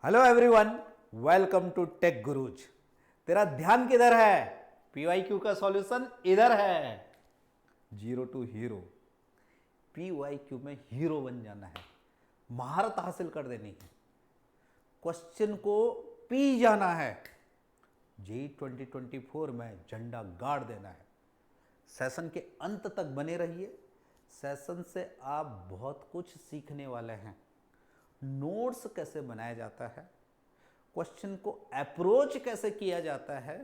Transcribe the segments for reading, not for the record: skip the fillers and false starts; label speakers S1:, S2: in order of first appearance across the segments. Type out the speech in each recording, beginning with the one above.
S1: Hello everyone, welcome to tech gurus. तेरा ध्यान किधर है? पीवाईक्यू का सॉल्यूशन इधर है। Zero to hero. पीवाईक्यू में हीरो बन जाना है, महारत हासिल कर देनी है, क्वेश्चन को पी जाना है, जी 2024 में झंडा गाड़ देना है। सेशन के अंत तक बने रहिए। सेशन से आप बहुत कुछ सीखने वाले हैं। नोट्स कैसे बनाया जाता है, क्वेश्चन को अप्रोच कैसे किया जाता है,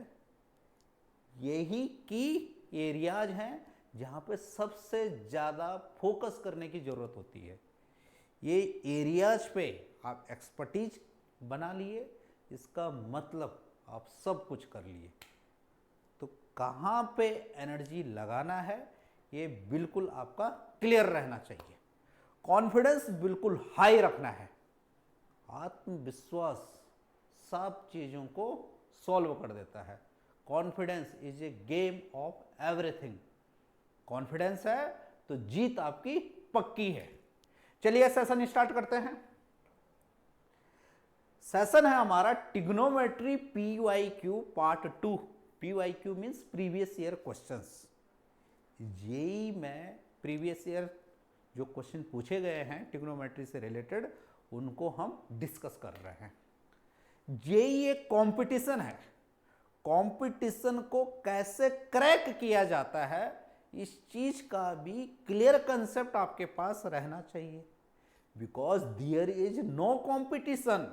S1: यही की एरियाज हैं जहां पे सबसे ज़्यादा फोकस करने की ज़रूरत होती है। ये एरियाज पे आप एक्सपर्टीज बना लिए, इसका मतलब आप सब कुछ कर लिए। तो कहाँ पे एनर्जी लगाना है ये बिल्कुल आपका क्लियर रहना चाहिए। कॉन्फिडेंस बिल्कुल हाई रखना है। आत्मविश्वास सब चीज़ों को सॉल्व कर देता है। Confidence is a game of everything. Confidence है तो जीत आपकी पक्की है। चलिए सेशन स्टार्ट करते हैं। सेशन है हमारा trigonometry PYQ part 2। PYQ means previous year questions. JEE में प्रीवियस ईयर जो क्वेश्चन पूछे गए हैं ट्रिग्नोमेट्री से रिलेटेड, उनको हम डिस्कस कर रहे हैं। जेई एक कंपटीशन है। कंपटीशन को कैसे क्रैक किया जाता है, इस चीज का भी क्लियर कंसेप्ट आपके पास रहना चाहिए। Because there is no competition,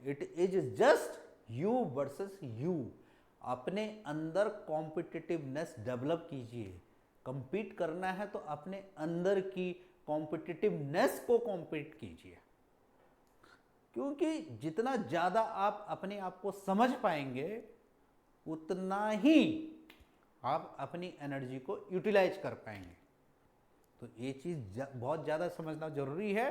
S1: it is just you versus you. अपने अंदर कॉम्पिटिटिवनेस डेवलप कीजिए। कंपीट करना है तो अपने अंदर की कॉम्पिटिटिवनेस को कॉम्पीट कीजिए, क्योंकि जितना ज़्यादा आप अपने आप को समझ पाएंगे उतना ही आप अपनी एनर्जी को यूटिलाइज कर पाएंगे। तो ये चीज़ बहुत ज़्यादा समझना जरूरी है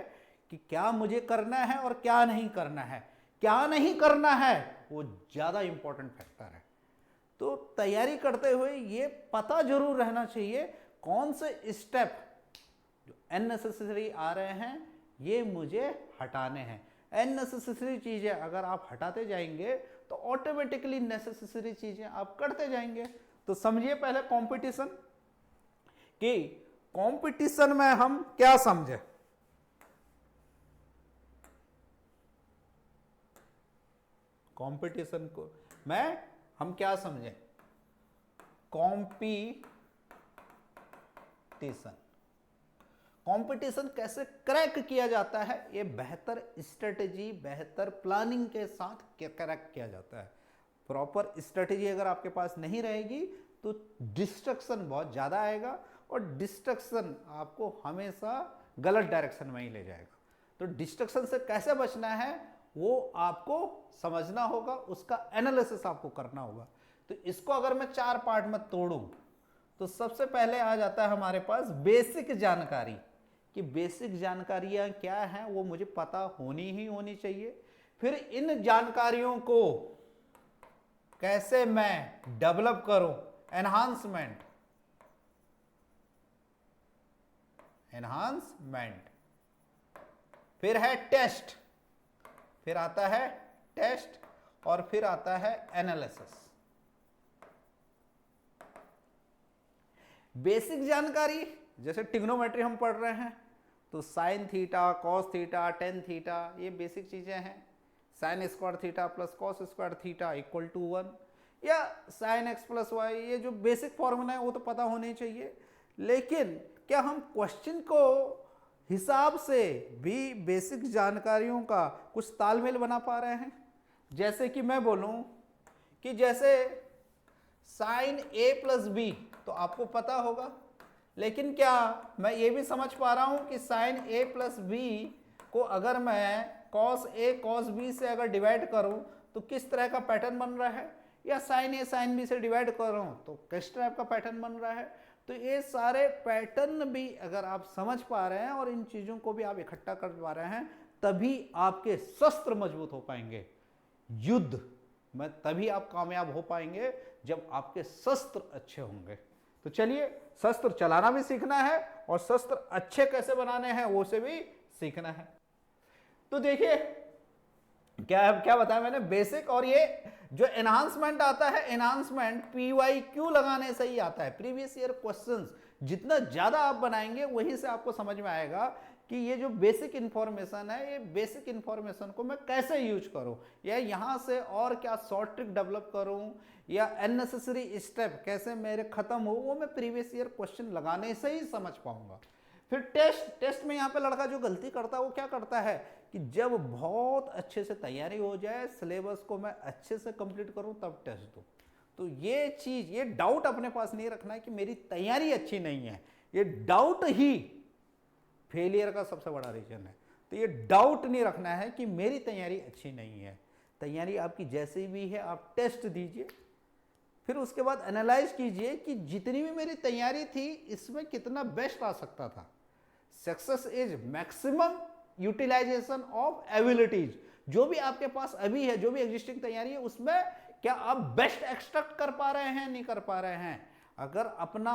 S1: कि क्या मुझे करना है और क्या नहीं करना है। क्या नहीं करना है वो ज़्यादा इंपॉर्टेंट फैक्टर है। तो तैयारी करते हुए ये पता जरूर रहना चाहिए कौन से स्टेप जो अननेसेसरी आ रहे हैं ये मुझे हटाने हैं। अननेसेसरी चीज़ें अगर आप हटाते जाएंगे तो ऑटोमेटिकली नेसेसरी चीज़ें आप करते जाएंगे। तो समझिए पहले कंपटीशन, कि कंपटीशन में हम क्या समझे। कंपटीशन को मैं हम क्या समझे? कंपटीशन कैसे क्रैक किया जाता है, ये बेहतर स्ट्रेटेजी, बेहतर प्लानिंग के साथ क्रैक किया जाता है। प्रॉपर स्ट्रेटेजी अगर आपके पास नहीं रहेगी तो डिस्ट्रक्शन बहुत ज़्यादा आएगा, और डिस्ट्रक्शन आपको हमेशा गलत डायरेक्शन में ही ले जाएगा। तो डिस्ट्रक्शन से कैसे बचना है वो आपको समझना होगा, उसका एनालिसिस आपको करना होगा। तो इसको अगर मैं 4 पार्ट में तोड़ूं तो सबसे पहले आ जाता है हमारे पास बेसिक जानकारी, कि बेसिक जानकारियां क्या हैं वो मुझे पता होनी ही होनी चाहिए। फिर इन जानकारियों को कैसे मैं डेवलप करूं, एनहांसमेंट। फिर है टेस्ट, फिर आता है टेस्ट, और फिर आता है एनालिसिस। बेसिक जानकारी जैसे ट्रिग्नोमेट्री हम पढ़ रहे हैं तो sine theta, cos theta, tan theta, ये बेसिक चीजें हैं। Sine square theta plus cos square theta equal to 1, या साइन एक्स प्लस वाई, ये जो बेसिक फॉर्मूला है वो तो पता होने चाहिए। लेकिन क्या हम क्वेश्चन को हिसाब से भी बेसिक जानकारियों का कुछ तालमेल बना पा रहे हैं? जैसे कि मैं बोलूं कि जैसे साइन ए प्लस बी तो आपको पता होगा, लेकिन क्या मैं ये भी समझ पा रहा हूं कि साइन ए प्लस बी को अगर मैं कॉस ए कॉस बी से अगर डिवाइड करूं तो किस तरह का पैटर्न बन रहा है, या साइन ए साइन बी से डिवाइड करूं तो किस टाइप का पैटर्न बन रहा है। तो ये सारे पैटर्न भी अगर आप समझ पा रहे हैं और इन चीज़ों को भी आप इकट्ठा कर पा रहे हैं, तभी आपके शस्त्र मजबूत हो पाएंगे। युद्ध में तभी आप कामयाब हो पाएंगे जब आपके शस्त्र अच्छे होंगे। तो चलिए, शस्त्र चलाना भी सीखना है और शस्त्र अच्छे कैसे बनाने हैं वो से भी सीखना है। तो देखिए, क्या क्या बताया मैंने, बेसिक, और ये जो एनहांसमेंट आता है, एनहांसमेंट PYQ लगाने से ही आता है। प्रीवियस ईयर क्वेश्चंस जितना ज्यादा आप बनाएंगे वहीं से आपको समझ में आएगा कि ये जो बेसिक इंफॉर्मेशन है, ये बेसिक इंफॉर्मेशन को मैं कैसे यूज करूं, या यहां से और क्या शॉर्ट ट्रिक डेवलप करूं, या अननेसेसरी स्टेप कैसे मेरे खत्म हो, वो मैं प्रीवियस ईयर क्वेश्चन लगाने से ही समझ पाऊंगा। फिर टेस्ट में यहाँ पे लड़का जो गलती करता है वो क्या करता है कि जब बहुत अच्छे से तैयारी हो जाए, सिलेबस को मैं अच्छे से कंप्लीट करूं, तब टेस्ट दूं। तो ये चीज, ये डाउट अपने पास नहीं रखना है कि मेरी तैयारी अच्छी नहीं है। ये डाउट ही फेलियर का सबसे बड़ा रीजन है। तो ये डाउट नहीं रखना है कि मेरी तैयारी अच्छी नहीं है। तैयारी आपकी जैसी भी है, आप टेस्ट दीजिए, फिर उसके बाद एनालाइज कीजिए कि जितनी भी मेरी तैयारी थी इसमें कितना बेस्ट आ सकता था। Success is maximum utilisation of abilities. जो भी आपके पास अभी है, जो भी एग्जिस्टिंग तैयारी है, उसमें क्या आप बेस्ट एक्सट्रैक्ट कर पा रहे हैं, नहीं कर पा रहे हैं। अगर अपना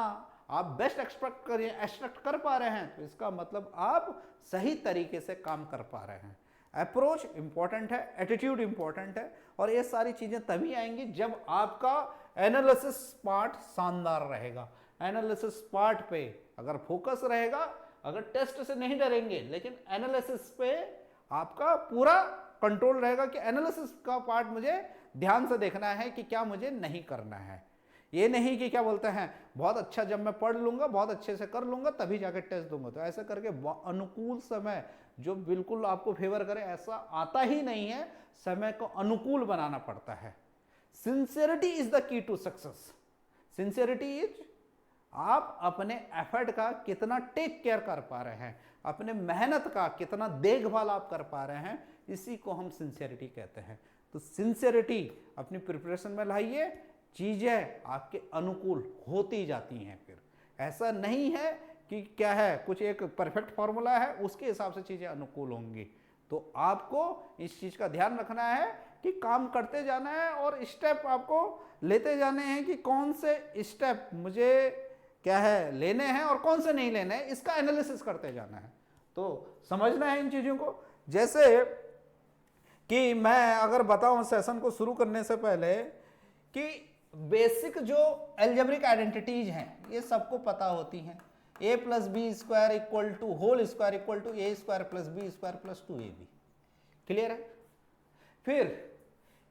S1: आप बेस्ट एक्सट्रैक्ट कर पा रहे हैं तो इसका मतलब आप सही तरीके से काम कर पा रहे हैं। अप्रोच इंपॉर्टेंट है, एटीट्यूड इंपॉर्टेंट है, और ये सारी चीजें तभी आएंगी जब आपका एनालिसिस पार्ट शानदार रहेगा। एनालिसिस पार्ट पे अगर फोकस रहेगा, अगर टेस्ट से नहीं डरेंगे लेकिन एनालिसिस पे आपका पूरा कंट्रोल रहेगा कि एनालिसिस का पार्ट मुझे ध्यान से देखना है कि क्या मुझे नहीं करना है। ये नहीं कि क्या बोलते हैं, बहुत अच्छा जब मैं पढ़ लूंगा, बहुत अच्छे से कर लूंगा, तभी जाकर टेस्ट दूंगा। तो ऐसे करके अनुकूल समय जो बिल्कुल आपको फेवर करे, ऐसा आता ही नहीं है। समय को अनुकूल बनाना पड़ता है। Sincerity is the key to success. Sincerity is आप अपने एफर्ट का कितना टेक केयर कर पा रहे हैं, अपने मेहनत का कितना देखभाल आप कर पा रहे हैं, इसी को हम सिंसियरिटी कहते हैं। तो सिंसियरिटी अपनी प्रिपरेशन में लाइए, चीजें आपके अनुकूल होती जाती हैं। फिर ऐसा नहीं है कि क्या है, कुछ एक परफेक्ट फॉर्मूला है उसके हिसाब से चीजें अनुकूल होंगी। तो आपको इस चीज का ध्यान रखना है कि काम करते जाना है और स्टेप आपको लेते जाने हैं कि कौन से स्टेप मुझे क्या है लेने हैं और कौन से नहीं लेने हैं, इसका एनालिसिस करते जाना है। तो समझना है इन चीजों को। जैसे कि मैं अगर बताऊं सेशन को शुरू करने से पहले कि बेसिक जो एल्जेब्रिक आइडेंटिटीज हैं ये सबको पता होती हैं। a plus B square equal to whole square equal to A square plus B square plus 2ab। Clear है। फिर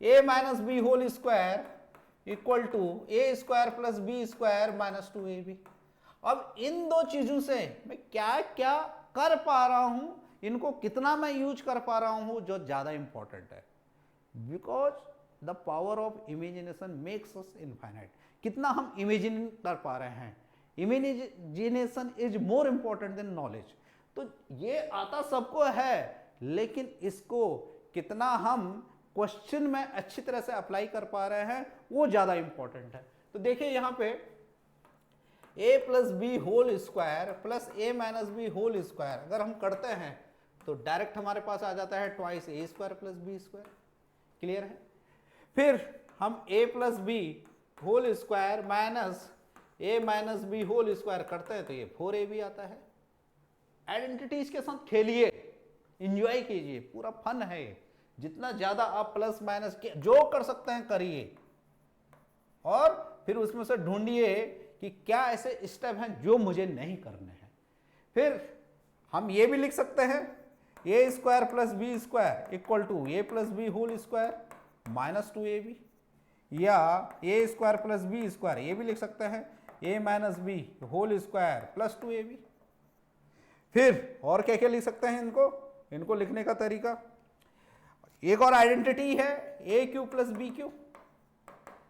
S1: a minus B whole square equal to A square plus B square minus 2ab। अब इन दो चीजों से मैं क्या क्या कर पा रहा हूं, इनको कितना मैं यूज कर पा रहा हूं, जो ज्यादा इंपॉर्टेंट है। Because the power of imagination makes us infinite. कितना हम इमेजिन कर पा रहे हैं, imagination is more important than knowledge. तो ये आता सबको है, लेकिन इसको कितना हम क्वेश्चन में अच्छी तरह से अप्लाई कर पा रहे हैं वो ज्यादा इंपॉर्टेंट है। तो देखिए यहां पे a plus B whole square plus a minus B whole square अगर हम करते हैं तो डायरेक्ट हमारे पास आ जाता है twice a square plus B square. Clear है। फिर हम a plus B whole square minus a minus B whole square करते हैं तो ये 4ab आता है। आइडेंटिटीज के साथ खेलिए, इंजॉय कीजिए, पूरा फन है। जितना ज्यादा आप प्लस माइनस जो कर सकते हैं करिए, और फिर उसमें से ढूंढिए कि क्या ऐसे स्टेप हैं जो मुझे नहीं करने हैं। फिर हम ये भी लिख सकते हैं a square plus B square equal to a plus B whole square minus 2ab, या a square plus B square ये भी लिख सकते हैं a minus B whole square plus 2ab। फिर और क्या क्या लिख सकते हैं इनको लिखने का तरीका। एक और आइडेंटिटी है A cube plus B cube.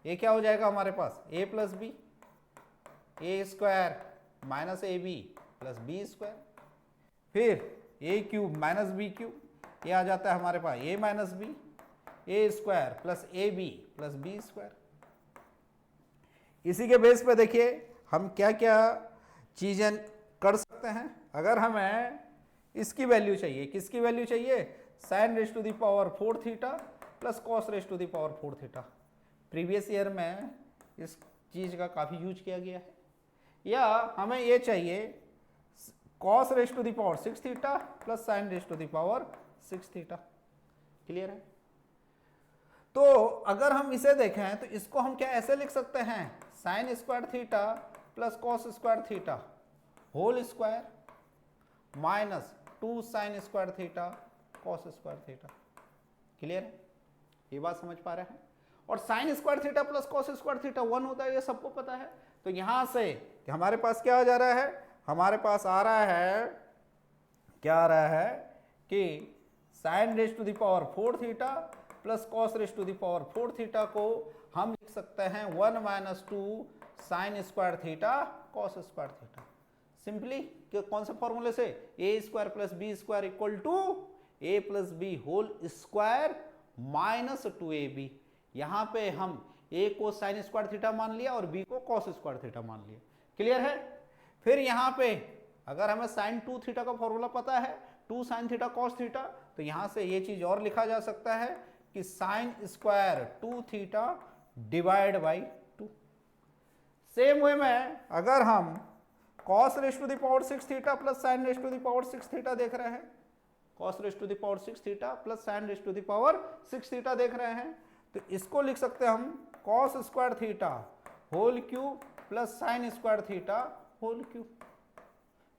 S1: ये क्या हो जाएगा हमारे पास, a plus B A square minus A B plus B square. फिर A cube minus B cube, ये आ जाता है हमारे पास a minus B A square plus A B plus B square. इसी के बेस पे देखिए हम क्या क्या चीजें कर सकते हैं। अगर हमें इसकी वैल्यू चाहिए, किसकी वैल्यू चाहिए, sine raise to the power 4 theta plus cos raise to the power 4 theta. Previous year में इस चीज का काफी यूज किया गया है। या हमें ये चाहिए cos raise to the power 6 theta plus sine raise to the power 6 theta. Clear है। तो अगर हम इसे देखें तो इसको हम क्या ऐसे लिख सकते हैं, sine square theta plus cos square theta whole square minus 2 sine square theta cos square theta. Clear है, ये बात समझ पा रहे हैं। और sine square theta plus cos square theta 1 होता है, ये सबको पता है। तो यहां से हमारे पास क्या आ जा रहा है, हमारे पास आ रहा है, क्या आ रहा है कि sine raise to the power 4 theta plus cos raise to the power 4 theta को हम लिख सकते हैं 1 minus 2 sine square theta cos square theta. Simply कौन से फॉर्मूले से, A square plus B square equal to A plus B whole square minus 2ab। यहां पे हम ए को साइन स्क्वायर थीटा मान लिया और बी को कॉस स्क्वायर थीटा मान लिया। क्लियर है। फिर यहां पे अगर हमें साइन 2 थीटा का फॉर्मूला पता है, 2 साइन थीटा कॉस थीटा, तो यहां से ये चीज और लिखा जा सकता है कि sine square 2 theta divide by 2। Same way में अगर हम cos raise to the power 6 theta plus sine raise to the power 6 theta देख रहे हैं, cos raise to the power 6 theta plus sine raise to the power 6 theta देख रहे हैं, तो इसको लिख सकते हैं हम cos square theta whole cube plus sine square theta whole cube.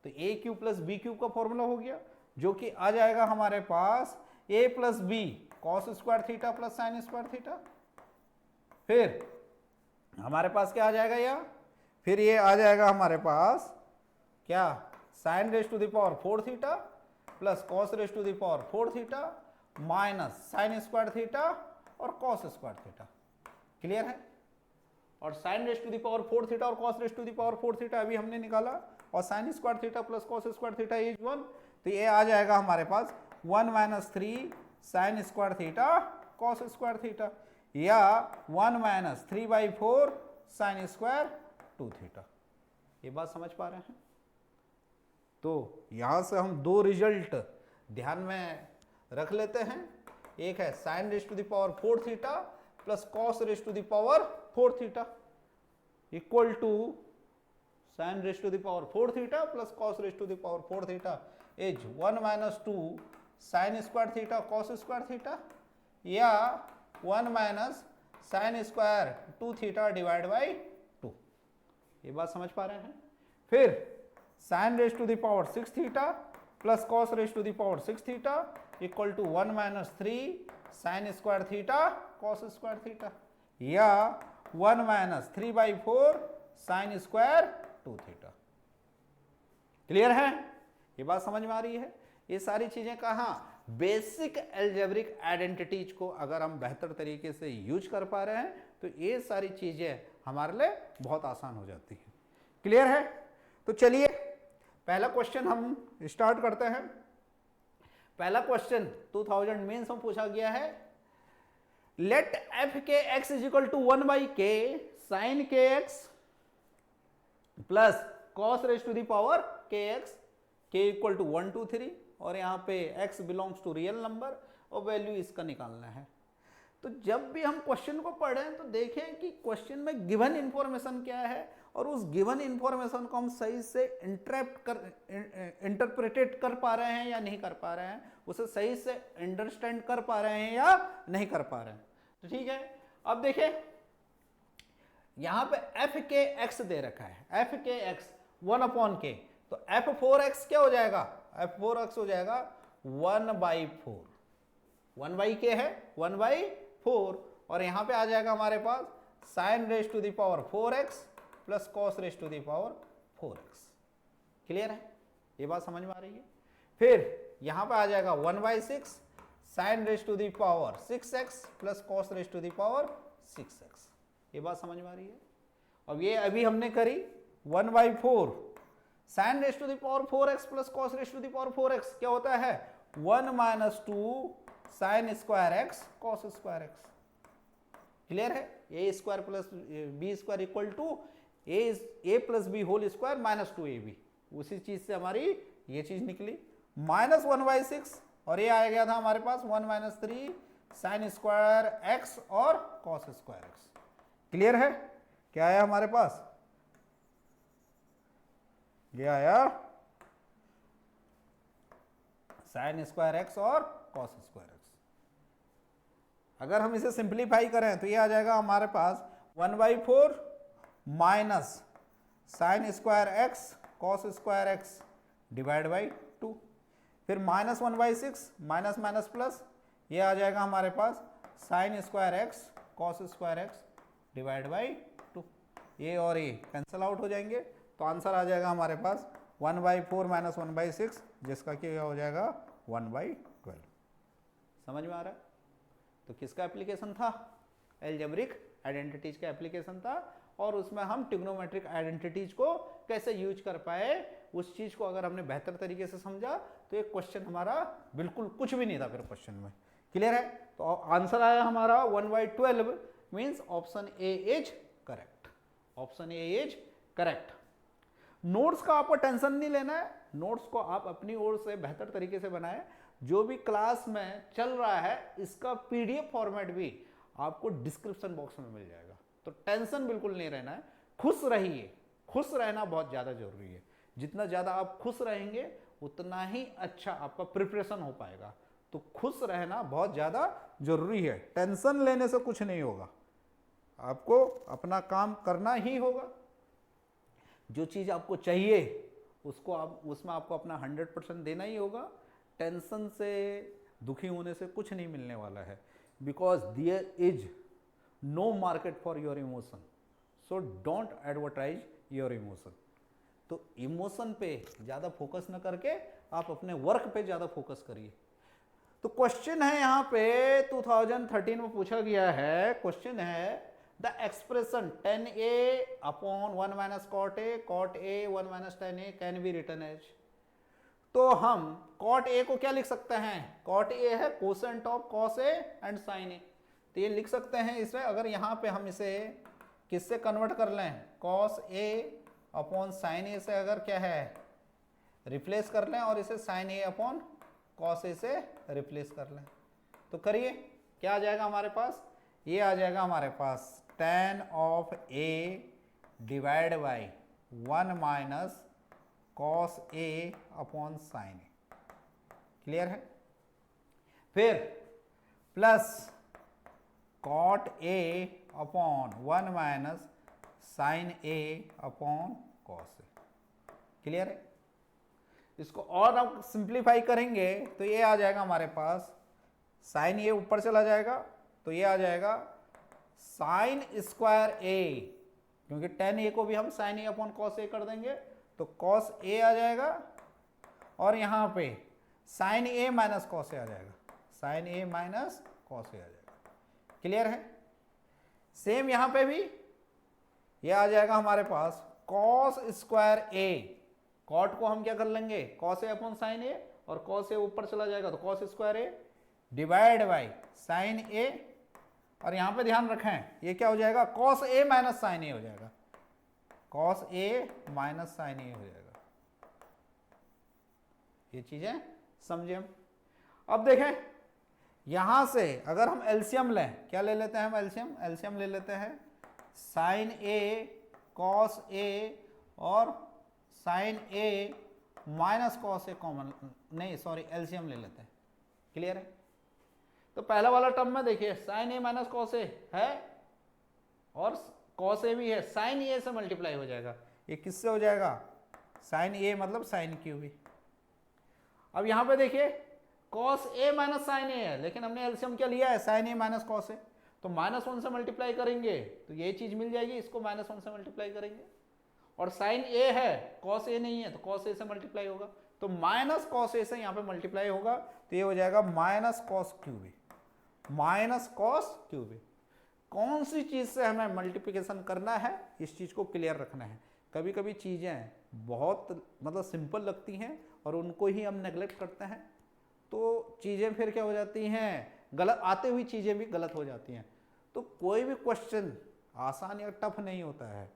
S1: तो ए क्यूब प्लस बी क्यूब का फॉर्मूला हो गया, जो कि आ जाएगा हमारे पास A plus B cos square theta plus sine square theta. फिर हमारे पास क्या आ जाएगा, या फिर ये आ जाएगा हमारे पास क्या, sine raise to the power 4 theta plus cos raise to the power 4 theta minus sine square theta और कॉस स्क्वायर थीटा। क्लियर है। और sine raise to the power 4 theta और cos raise to the power 4 theta अभी हमने निकाला, और sine square theta plus cos square theta is 1, तो ये आ जाएगा हमारे पास 1 minus 3 sine square theta cos square theta, या 1 माइनस 3/4 साइन स्क्वायर 2 थीटा। ये बात समझ पा रहे हैं। तो यहां से हम दो रिजल्ट ध्यान में रख लेते हैं। एक है sine raise to the power 4 theta plus cos raise to the power 4 theta equal to sine raise to the power 4 theta plus cos raise to the power 4 theta is 1 minus 2 sine square theta cos square theta, या 1 minus sine square 2 theta divide by 2। ये बात समझ पा रहे हैं। फिर sine raise to the power 6 theta plus cos raise to the power 6 theta equal to 1 minus 3 sine square theta cos square theta, या 1 minus 3/4 sine square 2 theta. Clear है, ये बात समझ में आ रही है। ये सारी चीजें कहाँ, बेसिक अलजेब्रिक आइडेंटिटीज को अगर हम बेहतर तरीके से यूज कर पा रहे हैं तो ये सारी चीजें हमारे लिए बहुत आसान हो जाती हैं। क्लियर है। तो चलिए पहला क्वेश्चन हम स्टार्ट करते हैं। पहला क्वेश्चन 2000 मेंस में पूछा गया है, let f k x is equal to 1/k sine k x plus cos raise to the power k x, k equal to 1 2 3, और यहाँ पे x belongs to real number और वैल्यू इसका निकालना है। तो जब भी हम क्वेश्चन को पढ़ें तो देखें कि क्वेश्चन में गिवन इंफॉर्मेशन क्या है, और उस गिवन इंफॉर्मेशन को हम सही से इंटरप्रेटेट कर पा रहे हैं या नहीं कर पा रहे हैं, उसे सही से अंडरस्टैंड कर पा रहे हैं या नहीं कर पा रहे हैं। तो ठीक है, अब देखें यहां पे एफ के एक्स दे रखा है, एफ के एक्स 1/k, तो f4x क्या हो जाएगा, f4x हो जाएगा 1/4, 1/k है 1/4, और यहां पे आ जाएगा हमारे पास sine raise to the power 4x plus cos raise to the power 4x। Clear है, ये बात समझ में आ रही है। फिर यहां पे आ जाएगा 1/6 sine raise to the power 6x plus cos raise to the power 6x। ये बात समझ में आ रही है। अब ये अभी हमने करी 1/4 sine raise to the power 4x plus cos raise to the power 4x क्या होता है, 1 minus 2 sine square x cos square x। Clear है, a square plus B square equal to A plus B whole square minus 2ab। उसी चीज से हमारी ये चीज निकली माइनस 1/6, और ये आ गया था हमारे पास 1 माइनस 3 साइन स्क्वायर x और कॉस स्क्वायर x। क्लियर है, क्या आया हमारे पास, ये आया साइन स्क्वायर x और कॉस स्क्वायर x। अगर हम इसे सिंप्लीफाई करें तो ये आ जाएगा हमारे पास 1/4 minus sine square x cos square x divide by 2, फिर -1/6 माइनस माइनस प्लस, ये आ जाएगा हमारे पास sine square x cos square x divide by 2, ये और ये कैंसिल आउट हो जाएंगे, तो आंसर आ जाएगा हमारे पास 1/4 माइनस 1/6, जिसका क्या हो जाएगा 1/12। समझ में आ रहा है? तो किसका एप्लीकेशन था? एल्जेब्रिक आइडेंटिटीज का एप्लीकेशन था, और उसमें हम ट्रिग्नोमेट्रिक आइडेंटिटीज को कैसे यूज कर पाए, उस चीज को अगर हमने बेहतर तरीके से समझा तो एक क्वेश्चन हमारा बिल्कुल कुछ भी नहीं था फिर क्वेश्चन में। क्लियर है? तो आंसर आया हमारा 1/12, means option A is correct. Option A is correct. Notes का आपको टेंशन नहीं लेना है, नोट्स को आप अपनी ओर से बेहतर तरीके से बनाएं। जो भी क्लास में चल रहा है इसका पीडीएफ फॉर्मेट भी आपको डिस्क्रिप्शन बॉक्स में मिल जाएगा, तो टेंशन बिल्कुल नहीं रहना है। खुश रहिए, खुश रहना बहुत ज़्यादा जरूरी है। जितना ज़्यादा आप खुश रहेंगे उतना ही अच्छा आपका प्रिपरेशन हो पाएगा। तो खुश रहना बहुत ज़्यादा जरूरी है, टेंशन लेने से कुछ नहीं होगा, आपको अपना काम करना ही होगा। जो चीज़ आपको चाहिए उसको आप उसमें आपको अपना 100% देना ही होगा। टेंशन से दुखी होने से कुछ नहीं मिलने वाला है, because there is no market for your emotion, so don't advertise your emotion. तो इमोशन पे ज़्यादा फोकस न करके आप अपने वर्क पे ज़्यादा फोकस करिए। तो क्वेश्चन है यहाँ पे 2013 में पूछा गया है, क्वेश्चन है the expression tan a upon 1 minus cot a 1 minus tan a can be written as. तो हम cot a को क्या लिख सकते हैं? cot a है quotient of cos a and sin a, तो ये लिख सकते हैं इसे। अगर यहाँ पे हम इसे किससे कन्वर्ट कर लें, cos a upon sin a से अगर क्या है रिप्लेस कर लें, और इसे sin a upon cos a से रिप्लेस कर लें, तो करिए क्या आ जाएगा हमारे पास? ये आ जाएगा हमारे पास tan of a divide by 1 minus cos a upon sin a। Clear है? फिर plus cot a upon 1 minus sin a upon cos a। Clear है? इसको और हम सिंप्लीफाई करेंगे तो ये आ जाएगा हमारे पास sin a ऊपर चला जाएगा, तो ये आ जाएगा साइन स्क्वायर a, क्योंकि tan a को भी हम sin a upon cos a कर देंगे, तो cos a आ जाएगा, और यहाँ पे sin a minus cos a आ जाएगा, sin a minus cos a आ जाएगा। क्लियर है? सेम यहाँ पे भी ये आ जाएगा हमारे पास cos स्क्वायर a, cot को हम क्या कर लेंगे cos a upon sin a, और cos a ऊपर चला जाएगा तो cos square a divide by sin a, और यहां पे ध्यान रखें ये क्या हो जाएगा cos a minus sin a हो जाएगा, cos a minus sin a हो जाएगा। ये चीजें समझे हम। अब देखें यहां से अगर हम एलसीएम लें, क्या ले लेते हैं हम एलसीएम ले लेते हैं sin a cos a और sin a minus cos a common, नहीं सॉरी एलसीएम ले लेते हैं। क्लियर है? तो पहला वाला टर्म में देखिए sin a minus cos a है और cos a भी है, sin a से मल्टीप्लाई हो जाएगा। ये किससे हो जाएगा? sin a मतलब sin क्यूब। अब यहां पे देखिए cos a minus sin a है, लेकिन हमने एलसीएम क्या लिया है sin a minus cos a, तो -1 से मल्टीप्लाई करेंगे तो ये चीज मिल जाएगी, इसको -1 से मल्टीप्लाई करेंगे, और sin a है cos a नहीं है तो cos a से मल्टीप्लाई होगा, तो माइनस cos a से यहाँ पे मल्टीप्लाई होगा, तो ये हो जाएगा minus cos cube a, minus cos cube a। कौन सी चीज से हमें मल्टीप्लिकेशन करना है इस चीज को क्लियर रखना है। कभी कभी चीजें बहुत मतलब सिंपल लगती हैं और उनको ही हम नेग्लेक्ट करते हैं, तो चीजें फिर क्या हो जाती हैं गलत, आते हुई चीजें भी गलत हो जाती हैं। तो कोई भी क्वेश्चन आसान या टफ नहीं होता है,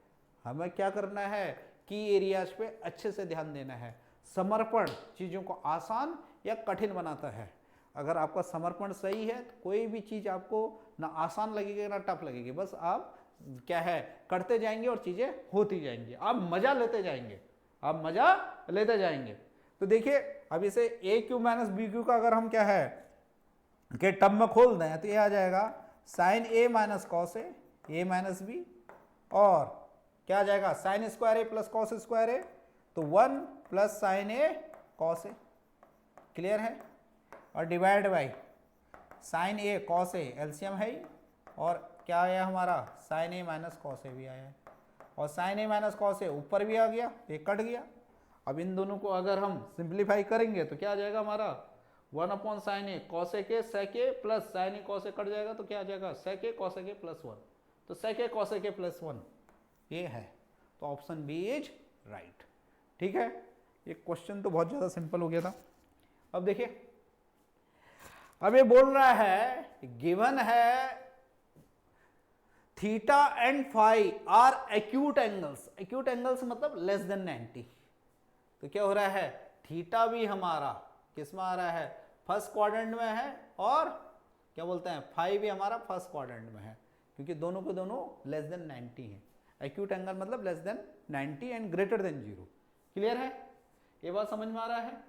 S1: हमें क्या करना है की एरियाज पे अच्छे से ध्यान देना है। समर्पण चीज़ों को आसान या कठिन बनाता है। अगर आपका समर्पण सही है तो कोई भी चीज़ आपको ना आसान लगेगी ना टफ लगेगी, बस आप क्या है करते जाएंगे और चीज़ें होती जाएंगी, आप मज़ा लेते जाएंगे, आप मज़ा लेते जाएंगे। तो देखिए अब इसे a cube minus B cube का अगर हम क्या है के टर्म में खोल दें तो ये आ जाएगा sign A minus cos A minus B, और क्या आ जाएगा साइन स्क्वायर ए प्लस कॉस स्क्वायर ए, तो 1 plus sign A cos A, clear है। और divide by sine A cos A, LCM है ही, और क्या आया हमारा साइन ए माइनस कॉस ए भी आया है, और साइन ए माइनस कॉस ए ऊपर भी आ गया, ये कट गया। अब इन दोनों को अगर हम सिंप्लीफाई करेंगे तो क्या आ जाएगा हमारा 1 upon sine A cos A के सेक ए plus sign A cos A cut जाएगा, तो क्या आ जाएगा सेक ए कॉस ए के प्लस 1, तो सेक ए कॉस ए के प्लस 1 ये है, तो ऑप्शन बी इज राइट। ठीक है, ये क्वेश्चन तो बहुत ज़्यादा सिंपल हो गया था। अब देखिए, अब ये बोल रहा है गिवन है theta and phi are acute angles, acute angles मतलब लेस देन 90, तो क्या हो रहा है थीटा भी हमारा किस में आ रहा है फर्स्ट क्वाड्रेंट में है, और क्या बोलते हैं फाई भी हमारा फर्स्ट क्वाड्रेंट में है, क्योंकि दोनों के दोनों लेस देन 90 है। एक्यूट एंगल मतलब less than 90 and greater than 0, clear है, ये बात समझ में आ रहा है।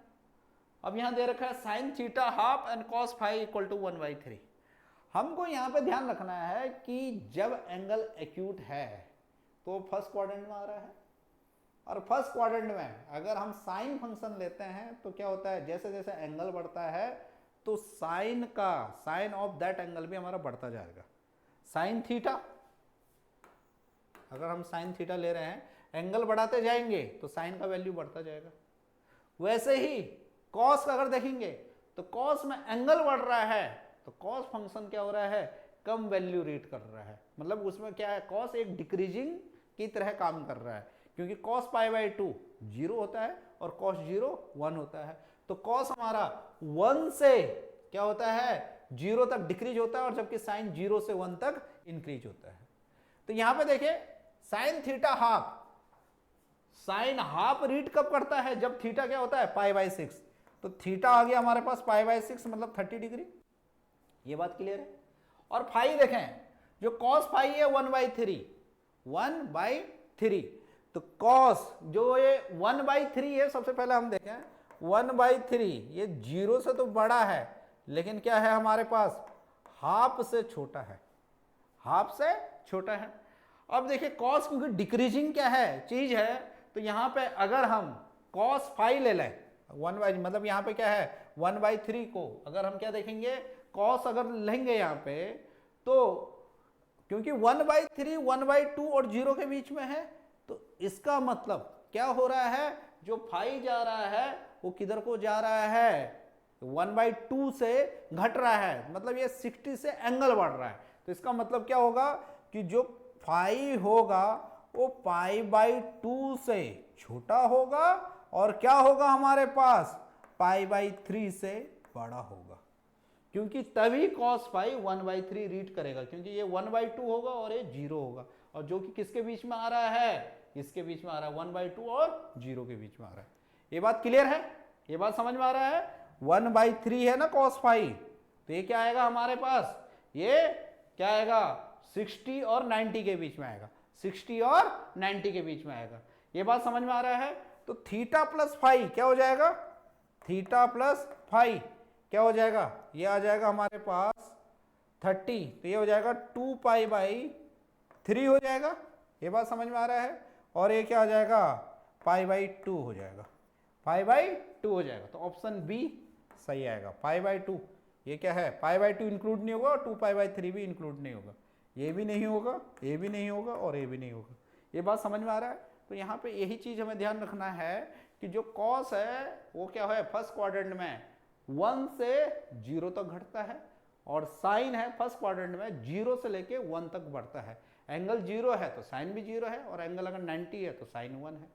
S1: अब यहां दे रखा है sine theta half and cos phi equal to 1/3। हमको यहां पे ध्यान रखना है कि जब एंगल एक्यूट है तो फर्स्ट क्वाड्रेंट में आ रहा है, और फर्स्ट क्वाड्रेंट में अगर हम साइन फंक्शन लेते हैं तो क्या होता है जैसे जैसे एंगल बढ़ता है तो साइन ऑफ दैट एंगल भी हमारा बढ़ता जाएगा। साइन थीटा, अगर हम साइन थीटा ले रहे हैं, एंगल बढ़ाते जाएंगे तो साइन का वैल्यू बढ़ता जाएगा। वैसे ही कॉस का अगर देखेंगे तो कॉस में एंगल बढ़ रहा है तो कॉस फंक्शन क्या हो रहा है कम वैल्यू रीड कर रहा है, मतलब उसमें क्या है कॉस एक डिक्रीजिंग की तरह काम कर रहा है, क्योंकि cos π/2 0 होता है और cos 0 1 होता है, तो cos हमारा 1 से क्या होता है 0 तक डिक्रीज होता है, और जबकि साइन 0 से 1 तक इंक्रीज होता है। तो यहां पे देखिए sine theta half, sine half read कब करता है जब थीटा क्या होता है π/6, तो थीटा आ गया हमारे पास π/6 मतलब 30 डिग्री, ये बात क्लियर है। और फाई देखें, जो कॉस फाई है 1/3, तो कॉस जो ये 1/3 है, सबसे पहले हम देखें 1/3 ये 0 से तो बड़ा है, लेकिन क्या है हमारे पास हाफ से छोटा है, हाफ से छोटा है। अब देखिए कॉस क्योंकि डिक्रीजिंग क्या है चीज है, तो यहां पे अगर हम कॉस फाई ले लें 1/, मतलब यहां पे क्या है 1/3 को अगर हम क्या देखेंगे कॉस अगर लेंगे यहां पे, तो क्योंकि 1/3 1/2 और 0 के बीच में है, तो इसका मतलब क्या हो रहा है जो फाई जा रहा है वो किधर को जा रहा है 1/2 से घट रहा है, मतलब ये 60 से एंगल बढ़ रहा है, तो इसका मतलब क्या होगा कि जो फाई होगा वो π/2 से छोटा होगा, और क्या होगा हमारे पास π/3 से बड़ा होगा, क्योंकि तभी cos फाई 1/3 रीड करेगा, क्योंकि ये 1/2 होगा और ये 0 होगा, और जो कि किसके बीच में आ रहा है इसके बीच में आ रहा है 1/2 और 0 के बीच में आ रहा है। ये बात क्लियर है, ये बात समझ में आ रहा है। 1/3 है ना cos फाई, तो ये क्या आएगा हमारे पास, ये क्या आएगा 60 और 90 के बीच में आएगा, 60 और 90 के बीच में आएगा। ये बात समझ में आ रहा है। तो थीटा प्लस फाई क्या हो जाएगा, थीटा प्लस फाई क्या हो जाएगा, ये आ जाएगा हमारे पास 30, तो ये हो जाएगा 2π/3 हो जाएगा, ये बात समझ में आ रहा है। और ये क्या हो जाएगा π/2 हो जाएगा, π/2 हो जाएगा, तो ऑप्शन बी सही आएगा π/2। ये क्या है π/2 इंक्लूड नहीं होगा और 2π/3 भी इंक्लूड नहीं होगा, ये भी नहीं होगा, ये भी नहीं होगा और ये भी नहीं होगा। ये बात समझ में आ रहा है। तो यहाँ पे यही चीज हमें ध्यान रखना है कि जो कॉस है वो क्या है फर्स्ट क्वाड्रेंट में 1 से 0 तक घटता है, और साइन है फर्स्ट क्वाड्रेंट में 0 से लेके 1 तक बढ़ता है। एंगल 0 है तो साइन भी 0 है, और एंगल अगर 90 है तो साइन 1 है।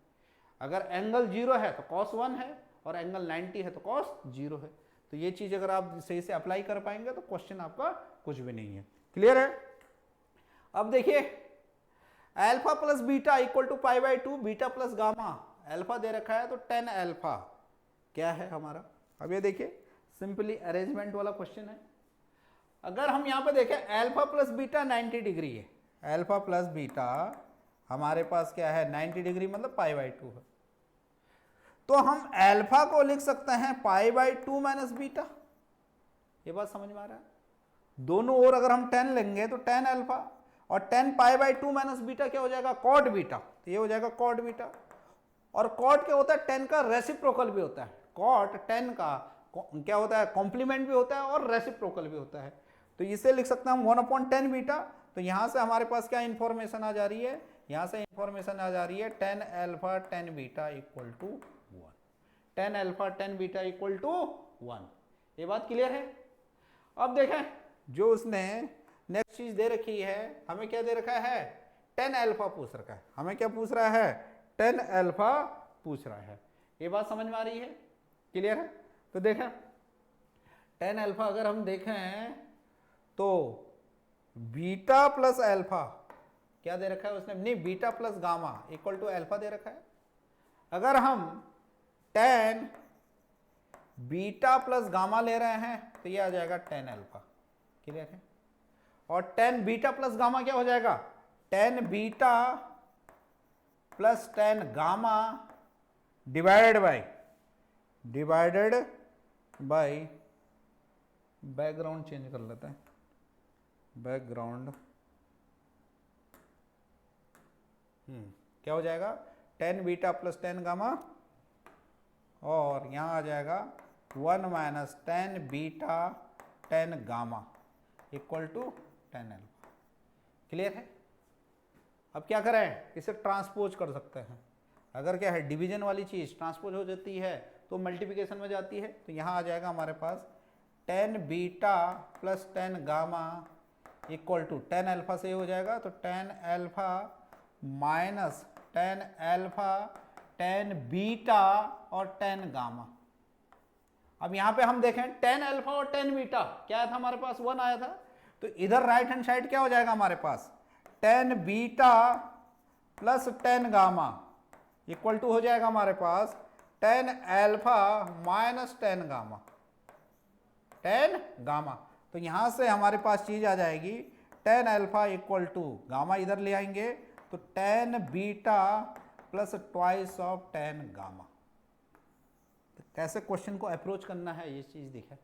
S1: अगर एंगल 0 है तो कॉस 1 है, और एंगल 90 है तो कॉस 0 है। तो ये चीज अगर आप सही से अप्लाई कर पाएंगे तो क्वेश्चन आपका कुछ भी नहीं है, क्लियर है। अब देखिए alpha plus beta equal to π/2 beta plus gamma, alpha दे रखा है तो 10 अल्फा क्या है हमारा। अब ये देखिए सिंपली अरेंजमेंट वाला क्वेश्चन है। अगर हम यहां पे देखें अल्फा प्लस बीटा 90 डिग्री है, अल्फा प्लस बीटा हमारे पास क्या है 90 डिग्री मतलब π/2 है, तो हम अल्फा को लिख सकते हैं π/2 माइनस बीटा, ये बात समझ में आ रहा है? दोनों ओर अगर हम 10 लेंगे तो tan अल्फा और tan pi by 2 minus beta क्या हो जाएगा, cot बीटा, तो ये हो जाएगा cot बीटा। और cot क्या होता है, tan का रेसिप्रोकल भी होता है। cot tan का क्या होता है, कॉम्प्लीमेंट भी होता है और रेसिप्रोकल भी होता है। तो इसे लिख सकते हैं हम 1/10 बीटा। तो यहां से हमारे पास क्या इंफॉर्मेशन आ जा रही है, यहां से इंफॉर्मेशन आ जा रही है tan alpha tan beta equal to 1, tan alpha tan beta equal to 1। ये बात क्लियर है? अब देखें, जो उसने नेक्स्ट चीज दे रखी है, हमें क्या दे रखा है, tan अल्फा पूछ रखा है। हमें क्या पूछ रहा है, tan अल्फा पूछ रहा है। ये बात समझ में आ रही है, क्लियर है? तो देखें tan अल्फा अगर हम देखें तो बीटा प्लस अल्फा क्या दे रखा है उसने, नहीं, beta plus gamma equal to alpha दे रखा है। अगर हम tan बीटा प्लस गामा ले रहे हैं तो ये आ जाएगा tan अल्फा, क्लियर है? और tan बीटा प्लस गामा क्या हो जाएगा, tan beta plus tan gamma divided by background change कर लेते हैं, बैकग्राउंड क्या हो जाएगा, tan beta plus tan gamma, और यहां आ जाएगा 1 minus tan beta tan gamma equal to tan alpha. Clear है? अब क्या करें, इसे ट्रांसपोज कर सकते हैं। अगर क्या है, डिवीजन वाली चीज ट्रांसपोज हो जाती है तो मल्टीप्लिकेशन में जाती है। तो यहां आ जाएगा हमारे पास tan beta plus tan gamma equal to tan alpha से हो जाएगा, तो tan alpha minus tan alpha tan beta और tan गामा। अब यहां पे हम देखें tan अल्फा और tan बीटा क्या आया था हमारे पास, 1 आया था। तो इधर राइट हैंड साइड क्या हो जाएगा हमारे पास, tan beta plus tan gamma equal to हो जाएगा हमारे पास tan alpha minus tan gamma, tan gamma. तो यहां से हमारे पास चीज आ जाएगी tan alpha equal to gamma, इधर ले आएंगे तो tan beta plus twice of tan gamma. तो कैसे क्वेश्चन को अप्रोच करना है ये चीज दिखे।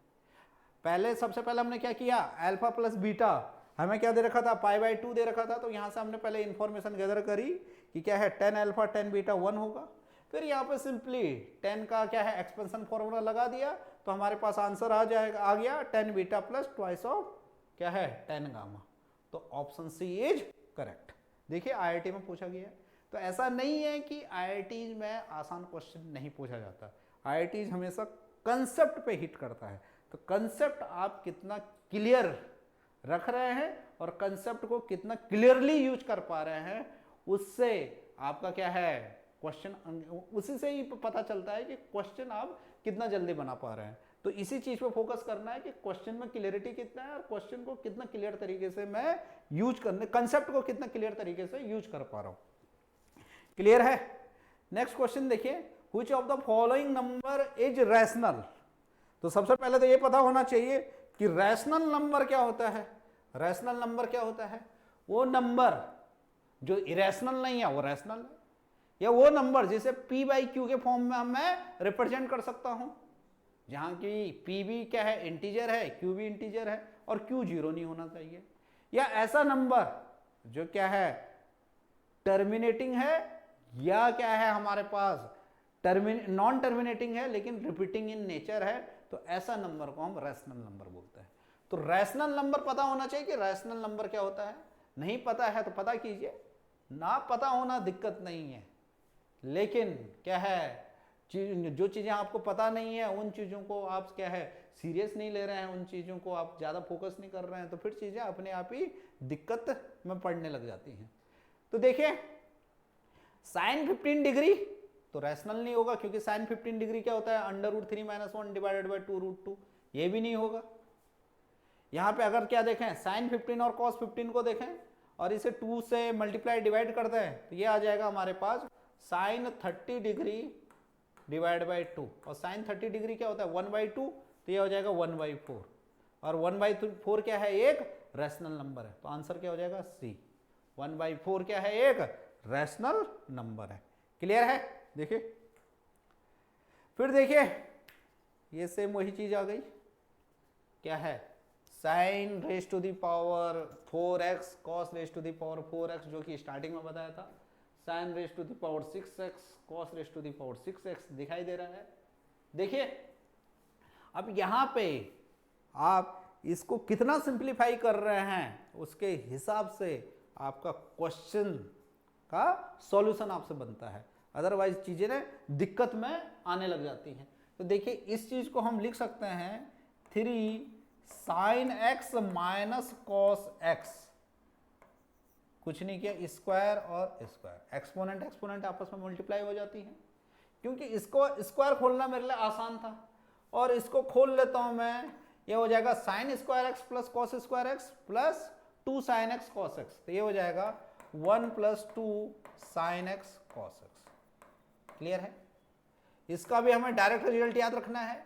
S1: पहले सबसे पहले हमने क्या किया, अल्फा प्लस बीटा हमें क्या दे रखा था, पाई बाई 2 दे रखा था। तो यहां से हमने पहले इंफॉर्मेशन गैदर करी कि क्या है, tan अल्फा tan बीटा 1 होगा। फिर यहाँ पे सिंपली tan का क्या है एक्सपेंशन फॉर्मूला लगा दिया, तो हमारे पास आंसर आ जाएगा, आ गया tan beta plus twice of क्या है tan गामा। तो ऑप्शन सी इज करेक्ट। देखिए IIT में पूछा गया है, तो ऐसा नहीं है कि IIT में आसान क्वेश्चन नहीं पूछा जाता। IIT हमेशा कंसेप्ट पे हिट करता है। तो कंसेप्ट आप कितना क्लियर रख रहे हैं और कंसेप्ट को कितना क्लियरली यूज कर पा रहे हैं, उससे आपका क्या है क्वेश्चन, उसी से ही पता चलता है कि क्वेश्चन आप कितना जल्दी बना पा रहे हैं। तो इसी चीज पे फोकस करना है कि क्वेश्चन में क्लियरिटी कितना है और क्वेश्चन को कितना क्लियर तरीके से मैं यूज करने, कंसेप्ट को कितना क्लियर तरीके से यूज कर पा रहा हूं। क्लियर है? नेक्स्ट क्वेश्चन देखिए, which of the following number is rational. तो सबसे पहले तो ये पता होना चाहिए कि रैशनल नंबर क्या होता है। रैशनल नंबर क्या होता है, वो नंबर जो इरेशनल नहीं है वो रैशनल है, या वो नंबर जिसे p बाई क्यू के फॉर्म में मैं रिप्रेजेंट कर सकता हूं, जहां की p भी क्या है इंटीजर है, q भी इंटीजर है और q जीरो नहीं होना चाहिए। या ऐसा नंबर जो क्या है टर्मिनेटिंग है, या क्या है हमारे पास नॉन टर्मिनेटिंग है लेकिन रिपीटिंग इन नेचर है, तो ऐसा नंबर को हम रैशनल नंबर बोलते हैं। तो रैशनल नंबर पता होना चाहिए कि रैशनल नंबर क्या होता है। नहीं पता है तो पता कीजिए, ना पता होना दिक्कत नहीं है, लेकिन क्या है जो चीजें आपको पता नहीं है उन चीजों को आप क्या है सीरियस नहीं ले रहे हैं, उन चीजों को आप ज्यादा फोकस नहीं कर रहे हैं, तो फिर चीजें अपने आप ही दिक्कत में पड़ने लग जाती हैं। तो देखिए साइन 15 डिग्री तो रैशनल नहीं होगा, क्योंकि साइन 15 डिग्री क्या होता है √3 - 1 डिवाइडेड बाय 2√2, ये भी नहीं होगा। यहां पे अगर क्या देखें साइन 15 और कॉस 15 को देखें और इसे 2 से मल्टीप्लाई डिवाइड करते हैं तो ये आ जाएगा हमारे पास साइन 30 डिग्री डिवाइड बाई 2, और साइन 30 डिग्री क्या होता है 1/2, तो ये हो जाएगा 1/4, और 1/4 क्या है एक रैशनल नंबर है। तो आंसर क्या हो जाएगा सी, 1/4 क्या है एक रैशनल नंबर है। क्लियर है? देखिए फिर देखिए ये सेम वही चीज आ गई, क्या है, sine raise to the power 4x cos raise to the power 4x, जो कि स्टार्टिंग में बताया था, sine raise to the power 6x cos raise to the power 6x दिखाई दे रहा है। देखिए अब यहां पे आप इसको कितना सिंप्लीफाई कर रहे हैं उसके हिसाब से आपका क्वेश्चन का सॉल्यूशन आपसे बनता है, अदरवाइज चीजें ना दिक्कत में आने लग जाती हैं। तो देखिए इस चीज को हम लिख सकते हैं 3 sign x minus cos x, कुछ नहीं किया, स्क्वायर और स्क्वायर, एक्सपोनेंट एक्सपोनेंट आपस में मल्टीप्लाई हो जाती हैं, क्योंकि इसको स्क्वायर खोलना मेरे लिए आसान था और इसको खोल लेता हूं मैं, ये हो जाएगा sine square x plus cos square x plus 2 sine x cos x, तो ये हो जाएगा 1 + 2 sine x cos x. Clear है? इसका भी हमें डायरेक्ट रिजल्ट याद रखना है,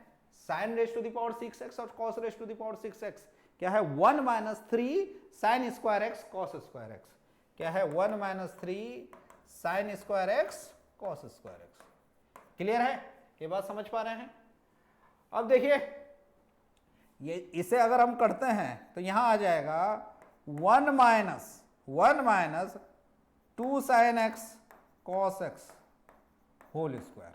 S1: sine raise to the power 6x और cos raise to the power 6x क्या है, 1 - 3 sine square x cos square x, क्या है 1 - 3 sine square x cos square x. Clear है? ये बात समझ पा रहे हैं? अब देखिए ये इसे अगर हम करते हैं तो यहां आ जाएगा 1 - 2 sine x cos x whole square,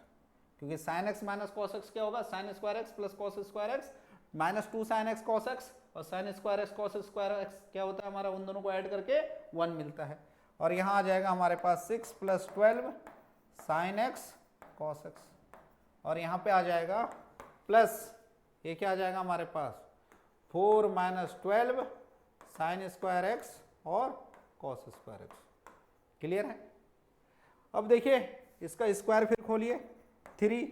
S1: क्योंकि sine x minus cos x क्या होगा, sine square x plus cos square x minus 2 sine x cos x, और sine square x cos square x क्या होता है हमारा, उन दोनों को ऐड करके 1 मिलता है। और यहां आ जाएगा हमारे पास 6 + 12 साइन एक्स कॉस एक्स, और यहां पे आ जाएगा प्लस ये क्या आ जाएगा हमारे पास 4 - 12 साइन स्क्वायर एक्स और कॉस स्क्वायर एक्स। क्लियर है? अब देखिए इसका स्क्वायर फिर खोलिए 3,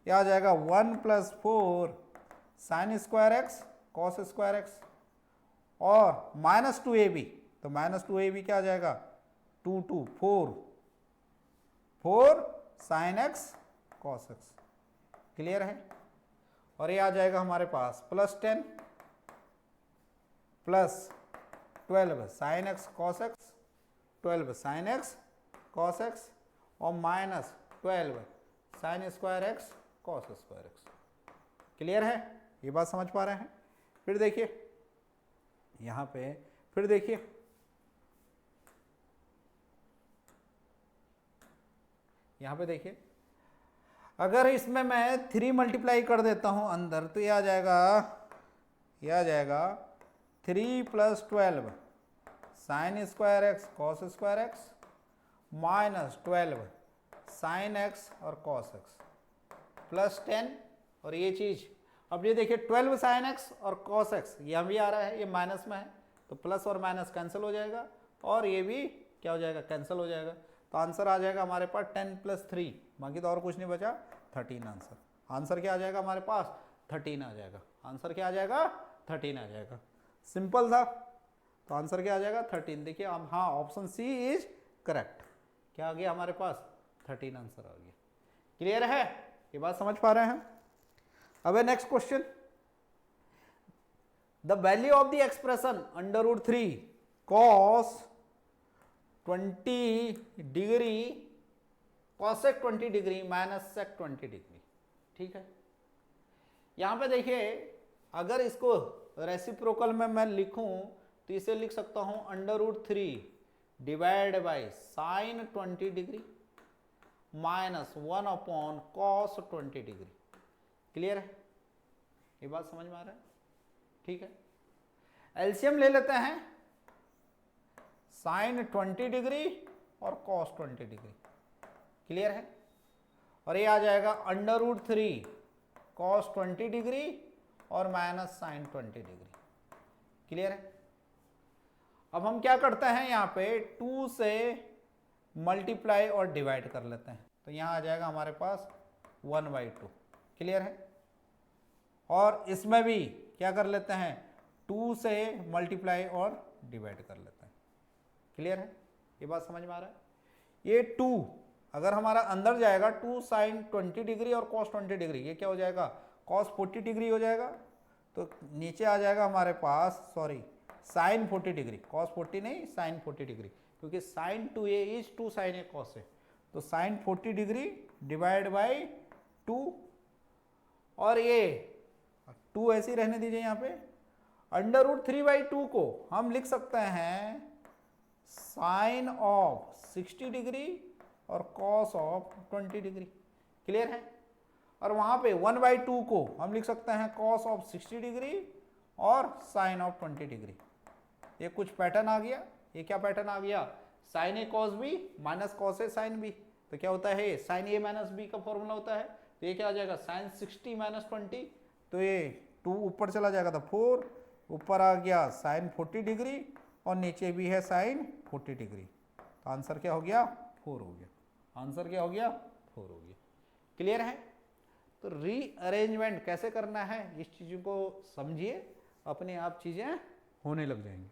S1: यह आ जाएगा 1 + 4 sign square x cos square x और -2ab, तो -2ab क्या आ जाएगा 2 2 4 sign x cos x. Clear है? और ये आ जाएगा हमारे पास +10 + 12 sign x cos x, 12 sign x cos x और -12 sign square x cos square x. Clear है? ये बात समझ पा रहे हैं? फिर देखिए यहां पे, फिर देखिए यहां पे देखिए, अगर इसमें मैं 3 मल्टीप्लाई कर देता हूं अंदर तो ये आ जाएगा 3 + 12 sign square x cos square x -12 sine x और कॉस एक्स +10, और ये चीज अब ये देखिए 12 साइन एक्स और कॉस एक्स यहाँ भी आ रहा है, ये माइनस में है तो प्लस और माइनस कैंसिल हो जाएगा और ये भी क्या हो जाएगा, कैंसिल हो जाएगा। तो आंसर आ जाएगा हमारे पास 10 + 3, बाकी तो और कुछ नहीं बचा, 13 आंसर। आंसर क्या आ जाएगा हमारे पास, 13 आ जाएगा। आंसर क्या आ जाएगा, 13 आ जाएगा। सिंपल था, तो आंसर क्या आ जाएगा 13। देखिए अब हाँ, ऑप्शन सी इज करेक्ट। क्या आ गया हमारे पास, 13 आंसर आ गया। क्लियर है? ये बात समझ पा रहे हैं? अब next question, the value of the expression √3 cos 20 degree cosec 20 degree minus sec 20 degree. ठीक है, यहां पे देखिए अगर इसको रेसिप्रोकल में मैं लिखूं तो इसे लिख सकता हूं √3 divide by sine 20 degree minus 1 cos 20 degree. Clear है? ये बात समझ में आ रहा है? ठीक है, एलसीएम ले लेते हैं, साइन 20 डिग्री और कॉस 20 डिग्री। क्लियर है? और ये आ जाएगा √3 cos 20 डिग्री और माइनस साइन 20 डिग्री। क्लियर है? अब हम क्या करते हैं, यहां पे 2 से मल्टीप्लाई और डिवाइड कर लेते हैं, तो यहां आ जाएगा हमारे पास 1/2। क्लियर है? और इसमें भी क्या कर लेते हैं, 2 से मल्टीप्लाई और डिवाइड कर लेते हैं। क्लियर है? ये बात समझ में आ रहा है? ये 2 अगर हमारा अंदर जाएगा 2 साइन 20 डिग्री और कॉस 20 डिग्री, ये क्या हो जाएगा, कॉस 40 डिग्री हो जाएगा। तो नीचे आ जाएगा हमारे पास, सॉरी, साइन 40 डिग्री, कॉस 40 नहीं, साइन 40 डिग्री, क्योंकि sine 2a is 2 sine a cos a। तो साइन 40 डिग्री डिवाइड बाई 2, और ये 2 ऐसे ही रहने दीजिए यहाँ पे, √3/2 को हम लिख सकते हैं साइन ऑफ 60 डिग्री और कॉस ऑफ 20 डिग्री। क्लियर है? और वहां पे 1/2 को हम लिख सकते हैं कॉस ऑफ 60 डिग्री और साइन ऑफ 20 डिग्री। ये कुछ पैटर्न आ गया। ये क्या पैटर्न आ गया? Sine A cos B minus cos A sine B. तो क्या होता है? साइन ए माइनस बी का फॉर्मूला होता है। तो ये क्या आ जाएगा? Sine 60 minus 20। तो ये 2 ऊपर चला जाएगा तो 4, ऊपर आ गया साइन 40 डिग्री और नीचे भी है साइन 40 डिग्री। तो आंसर क्या हो गया? 4 हो गया। आंसर क्या हो गया? 4 हो गया। क्लियर है? तो रीअरेंजमेंट कैसे करना है इस चीज़ों को समझिए, अपने आप चीज़ें होने लग जाएंगी।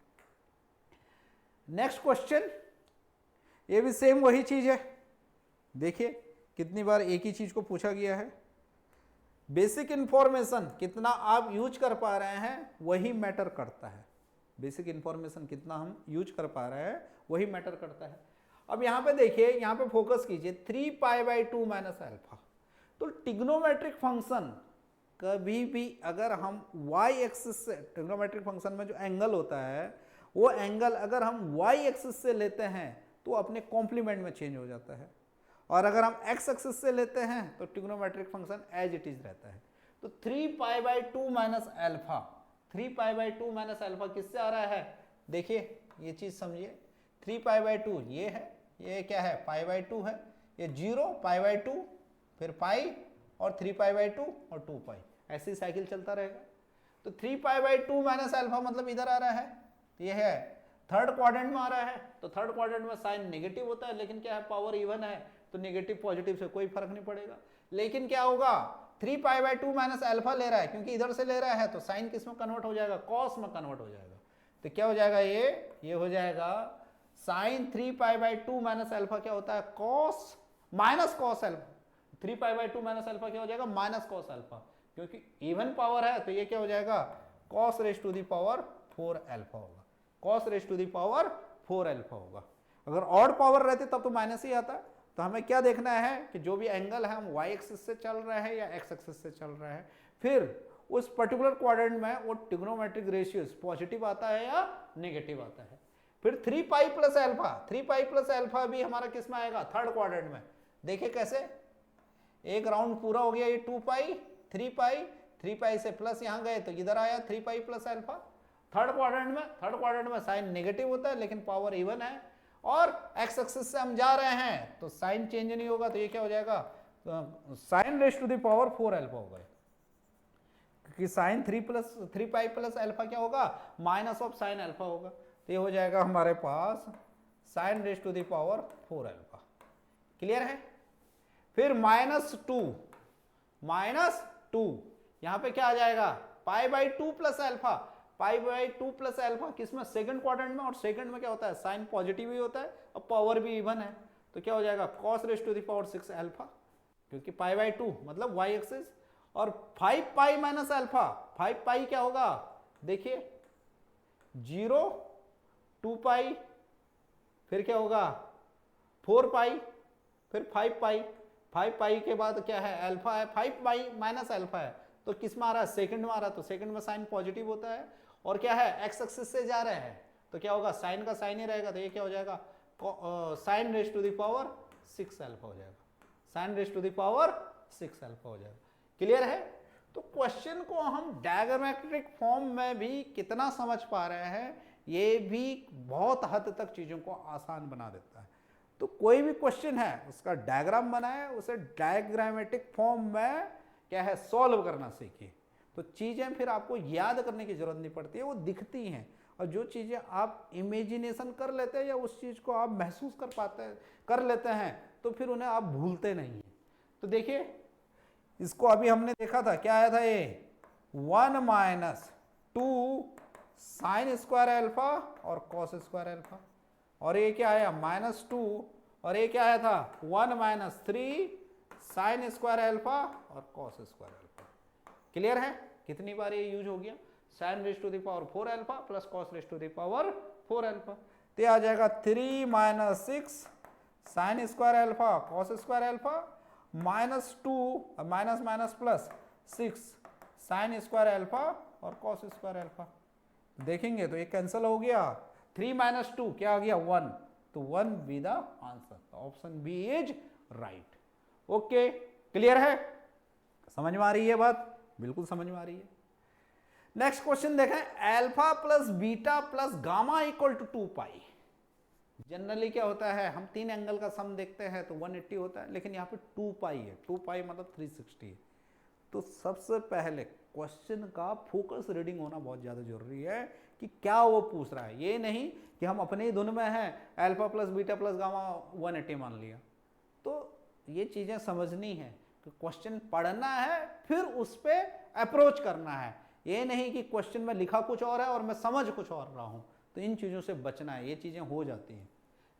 S1: नेक्स्ट क्वेश्चन, ये भी सेम वही चीज़ है। देखिए कितनी बार एक ही चीज़ को पूछा गया है। बेसिक इंफॉर्मेशन कितना आप यूज कर पा रहे हैं वही मैटर करता है। बेसिक इंफॉर्मेशन कितना हम यूज कर पा रहे हैं वही मैटर करता है। अब यहाँ पे देखिए, यहाँ पे फोकस कीजिए 3π/2 माइनस अल्फा। तो ट्रिग्नोमेट्रिक फंक्शन कभी भी अगर हम y एक्सिस से, ट्रिग्नोमेट्रिक फंक्शन में जो एंगल होता है वो एंगल अगर हम y एक्सिस से लेते हैं तो अपने कॉम्प्लीमेंट में चेंज हो जाता है, और अगर हम x एक्सिस से लेते हैं तो trigonometric function as it is रहता है। तो 3π/2 माइनस अल्फा, 3π/2 माइनस अल्फा किससे आ रहा है? देखिए ये चीज समझिए, 3π/2 ये है, ये क्या है? π/2 है, ये 0 π/2 फिर पाई और 3π/2 और 2π, ऐसी साइकिल चलता रहेगा। तो 3π/2 माइनस अल्फा मतलब इधर आ रहा है, ये है थर्ड क्वाड्रेंट में आ रहा है। तो थर्ड क्वाड्रेंट में साइन नेगेटिव होता है, लेकिन क्या है? पावर इवन है, तो नेगेटिव पॉजिटिव से कोई फर्क नहीं पड़ेगा। लेकिन क्या होगा? 3π/2 माइनस अल्फा ले रहा है, क्योंकि इधर से ले रहा है तो साइन किस में कन्वर्ट हो जाएगा? कॉस में कन्वर्ट हो जाएगा। तो क्या हो जाएगा? ये हो जाएगा साइन 3π/2 माइनस अल्फा क्या होता है? Cos minus cos alpha. 3π/2 minus alpha क्या हो जाएगा? माइनस कॉस अल्फा, क्योंकि इवन पावर है तो ये क्या हो जाएगा? Cos raise to the power 4 alpha होगा, cos raise to the power 4 alpha होगा। अगर ऑड पावर रहते तब तो माइनस ही आता। तो हमें क्या देखना है कि जो भी एंगल है हम y एक्सिस से चल रहे हैं या x एक्सिस से चल रहे हैं, फिर उस पर्टिकुलर क्वाड्रेंट में वो ट्रिग्नोमेट्रिक रेशियोज पॉजिटिव आता है या नेगेटिव आता है। फिर 3π प्लस अल्फा, 3π प्लस अल्फा भी हमारा किस में आएगा? थर्ड क्वाड्रेंट में। देखिए कैसे, एक राउंड पूरा हो गया, ये 2π 3π, 3π से प्लस यहां गए तो इधर आया 3π प्लस अल्फा। थर्ड क्वाड्रेंट में साइन नेगेटिव होता है लेकिन पावर इवन है, और x एक्सिस से हम जा रहे हैं तो साइन चेंज नहीं होगा। तो ये क्या हो जाएगा? Sine raise to the power 4 alpha होगा, क्योंकि साइन 3π प्लस अल्फा क्या होगा? माइनस ऑफ साइन अल्फा होगा। तो ये हो जाएगा हमारे पास sine raise to the power 4 alpha. Clear है? फिर -2 यहां पे क्या आ जाएगा? π/2 प्लस अल्फा, π/2 प्लस अल्फा किसमें? सेकंड क्वाड्रेंट में, और सेकंड में क्या होता है? साइन पॉजिटिव ही होता है और पावर भी इवन है। तो क्या हो जाएगा? cos raise to the power 6 alpha, क्योंकि π/2 मतलब y एक्सिस। और 5π माइनस अल्फा, 5π क्या होगा? देखिए 0 2π, फिर क्या होगा? 4π, फिर 5π। 5π के बाद क्या है? अल्फा है, 5π माइनस अल्फा है, तो किस में आ रहा है? सेकंड में आ रहा है। तो सेकंड में साइन पॉजिटिव होता है, और क्या है? एक्स एक्सिस से जा रहे हैं तो क्या होगा? साइन का साइन ही रहेगा। तो ये क्या हो जाएगा? Sine raise to the power 6 alpha हो जाएगा, sine raise to the power 6 alpha हो जाएगा। क्लियर है? तो क्वेश्चन को हम डायग्रामेट्रिक फॉर्म में भी कितना समझ पा रहे हैं, ये भी बहुत हद तक चीजों को आसान बना देता है। तो कोई भी क्वेश्चन है उसका डायग्राम बनाए, उसे डायग्रामेटिक फॉर्म में क्या है? सॉल्व करना सीखिए। तो चीजें फिर आपको याद करने की जरूरत नहीं पड़ती है, वो दिखती हैं। और जो चीजें आप इमेजिनेशन कर लेते हैं या उस चीज को आप महसूस कर लेते हैं तो फिर उन्हें आप भूलते नहीं हैं। तो देखिए इसको अभी हमने देखा था, क्या आया था? ये 1 - 2 साइन स्क्वायर अल्फा और कॉस स्क्वायर अल्फा, और ये क्या आया? -2, और ये क्या आया था? 1 - 3 साइन स्क्वायर अल्फा और कॉस स्क्वायर अल्फा। क्लियर है? कितनी बार ये यूज हो गया? Sine raise to the power 4 alpha plus cos raise to the power 4 alpha. तो आ जाएगा 3 - 6 sine square alpha cos square alpha, -2 minus plus 6 sine square alpha और कॉस स्क्वायर अल्फा। देखेंगे तो ये कैंसिल हो गया, 3 - 2 क्या आ गया 1, तो 1 B the answer, option B is right. Okay, clear है, समझ में आ रही है बात, बिल्कुल समझ में आ रही है। नेक्स्ट क्वेश्चन देखें, alpha plus beta plus gamma equal to 2 pi. Generally क्या होता है, हम 3 एंगल का सम देखते हैं तो 180 होता है, लेकिन यहाँ पे 2 पाई है, 2 पाई मतलब 360 है। तो सबसे पहले क्वेश्चन का फोकस रीडिंग होना बहुत ज़्यादा जरूरी है कि क्या वो पूछ रहा है। ये नहीं कि हम अपने ही धुन में हैं, alpha plus beta plus gamma 180 मान लिया। तो ये चीज़ें समझनी है कि क्वेश्चन पढ़ना है फिर उस पर अप्रोच करना है। ये नहीं कि क्वेश्चन में लिखा कुछ और है और मैं समझ कुछ और रहा हूँ, तो इन चीज़ों से बचना है, ये चीज़ें हो जाती हैं।